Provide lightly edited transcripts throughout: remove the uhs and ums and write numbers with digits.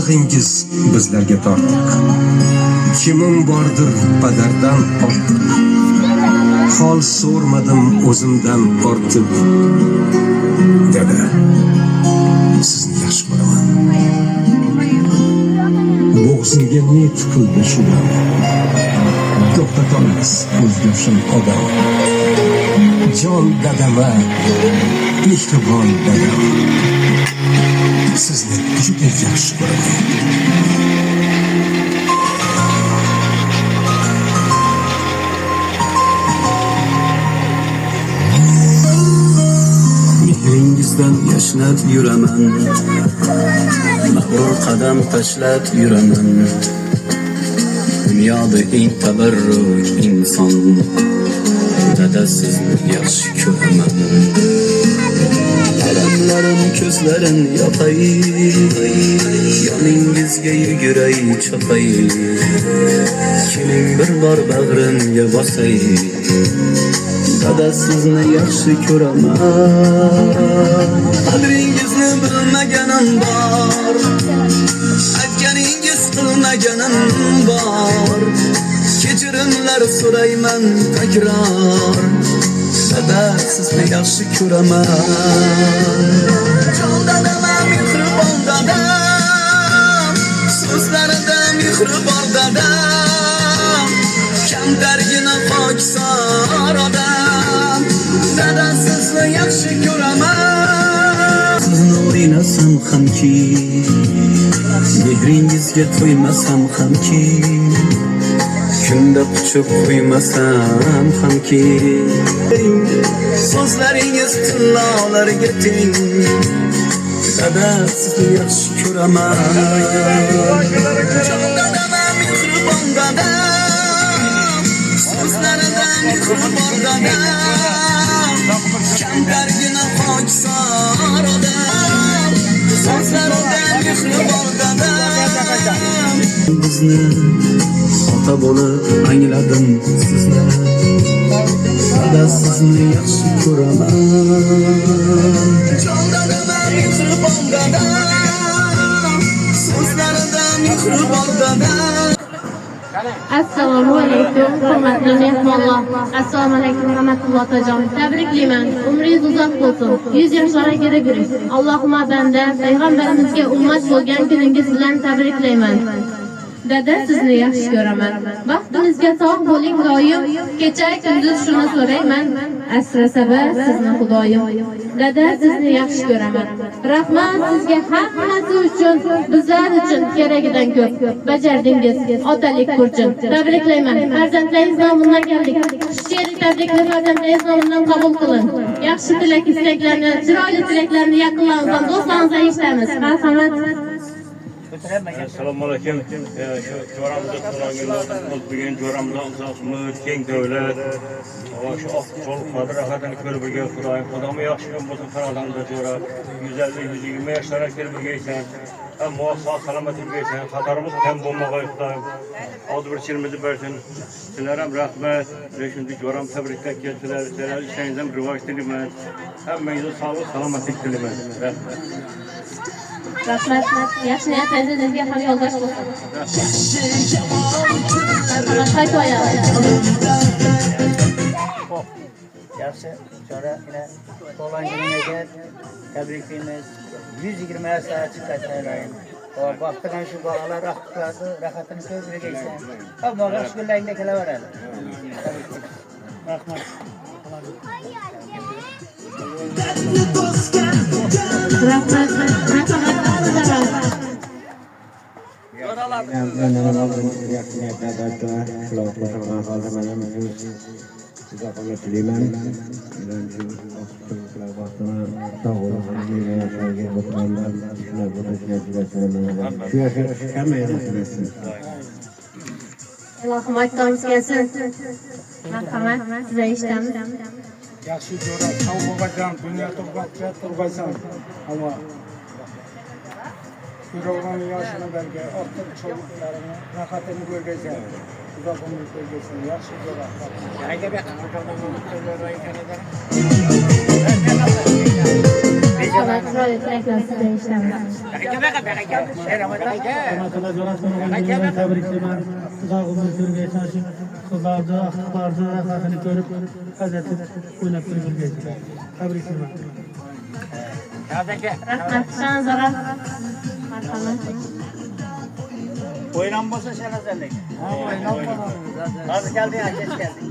ortig'ingiz bizlarga tortiq. Kimim bordir padardan ortiq. Hol so'rmadim o'zimdan ortib. Dada, sizni yaxshi ko'raman. Bo'g'zimga ne tiqildi shudan. To'xtatolmas o'zgarshin odam. Jon dadama, mehribon dadam. Sizni juda yaxshi ko'raman. Mehringizdan yashnab yuraman, mag'rur qadam tashlab yuraman. Dunyoda eng tabarruk inson, dada sizni yaxshi ko'raman. Alamlarim ko'zlarim yoqay, yoningizga yuguray chopay. Keling bir bor bag'rimga bosay, dada sizni yaxshi ko'raman. Qadringizni bilmaganim bor, aytganingiz qilmaganim bor. Kechirimlar so'rayman takror, dada sizni yaxshi ko'raman. Jon dadam, mehribon dadam, so'zlarida mehr bor dadam. Kamtargina pokisor odam, dada sizni yaxshi ko'raman. Sizni o'ynasam hamki, mehringizga to'ymasam hamki, kunda quchib qo'ymasam hamki, so'zlaringiz tillolarga teng, dada sizni yaxshi ko'raman. Jon dadam, mehribon dadam, so'zlarida mehr bor dadam. Kamtargina pokisor odam, so'zlarida mehr bor dadam. Bizni ota bo'lib angladim sizni, dada sizni yaxshi ko'raman. Jon dadam, mehribon dadam, so'zlarida mehr bor dadam. Assalomu alaykum, hurmatli mehmonlar. Assalomu alaykum, rahmatulloh tajom. Tabriklayman. Umringiz uzoq bo'lsin. 100 yoshlarga kirib yuring. Allohumma banda payg'ambarimizga ummat bo'lgan kuningiz bilan tabriklayman. Dada sizni yaxshi ko'raman. Baxtimizga sog' bo'ling doim. Kecha kunduz shuni so'rayman. Asrasaba sizni xudoyim. Dada sizni yaxshi ko'raman. Rahmat sizga hammasi uchun, bizlar uchun keragidan ko'p bajardingiz. Otalik burchim. Tabriklayman. Farzandlaringiz nomidan keldik. She'riy tabrikni farzandlaringiz nomidan qabul qiling. Yaxshi tilak istaklarni, chiroyli tilaklarni yaqinlaringizdan, do'stlaringizdan eshitamiz. Marhamat. Assalomu alaykum. Jo'ramizda turganlar, bugun jo'ramizda uzoqmiz, keng davlat. Shu oqchol qadr-qadrini ko'rib birga turaylik. Xudomi yaxshi kun bo'lsin farzandda jo'ra. 150-120 yoshlarga kelib birgaysan. Muvaffaq salomatlik bersin. Xatarimiz kam bo'lmag'ay Xudoyim. Hozir bir chilimizni bersin. Sizlar ham rahmat. Shunday jo'ram tabriklab keldilar. Sizlar ishingizdan rivoj tilayman. Hammangizga sog'lik, salomatlik tilayman. Rahmat. Rahmat. Yaxshi niyatlaringizga ham yo'ldosh bo'lsin. Qaytib oyog'i. Yaxshi, chora ina to'langaniga tabriklaymiz. 120 yoshga chiqayotgan. Vaqtidan shu bolalar rohatini ko'zga yeysan. Hamma shularga kelaveradi. Rahmat. Ilohim aytdingiz kelsin. Marhamat, sizlar eshitamiz. Yaxshi jo'ra, sog' bo'lgan dunyo turg'aysan. Ammo Yurog'on yoshini berga, ortiq cho'llarini, rohatini ko'rgaysan. Uzoq umr ko'rgaysan. Yaxshi jo'ra. Ayga bir qanday ekanida. Marhamat, chiroyli tilaklar sizdan eshitamiz. Rahmatulloh jo'rasini tabriklayman. Uzoq umr ko'rgaysiz, shu qizlarni, ahlilarni rohatini ko'rib, hazratni o'ylab turgaysiz. Tabriklayman. Rahmat, Shanzara. Marhamat. Oynan bo'lsa Shanazarlik. Ha, oynan bo'ladi. Hozir kelding, kech kelding.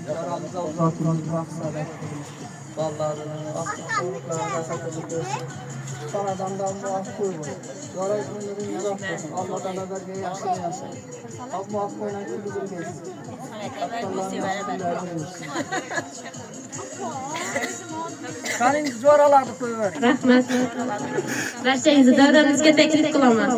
Yaramıza uzatmaz maksada. Vallahi akıllıklarına sakınlıdır. Sanadandan muaf koyma. Yara izminlerin uzak olsun. Allah'tan haberge yaşlı yaşa. Al muaf koyulan külüdür gelsin. Senin zoralarni qo'yib Rahmat. Barchangizni davramizga taklif qilaman.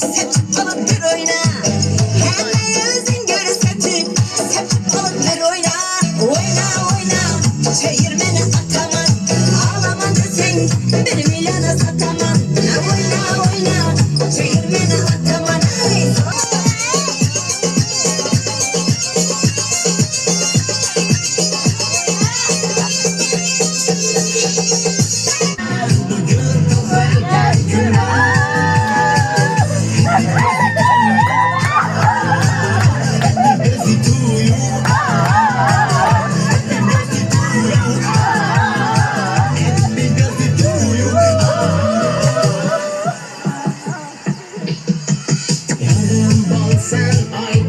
Sepçik alıp bir oyna. Hele yüzün görü sepçik. Sepçik alıp bir oyna. Oyna oyna. Çevirmeni ataman. Ağlama desen benim ilana sataman. Oyna oyna. Çevirmeni ataman. Yarım bal sen ay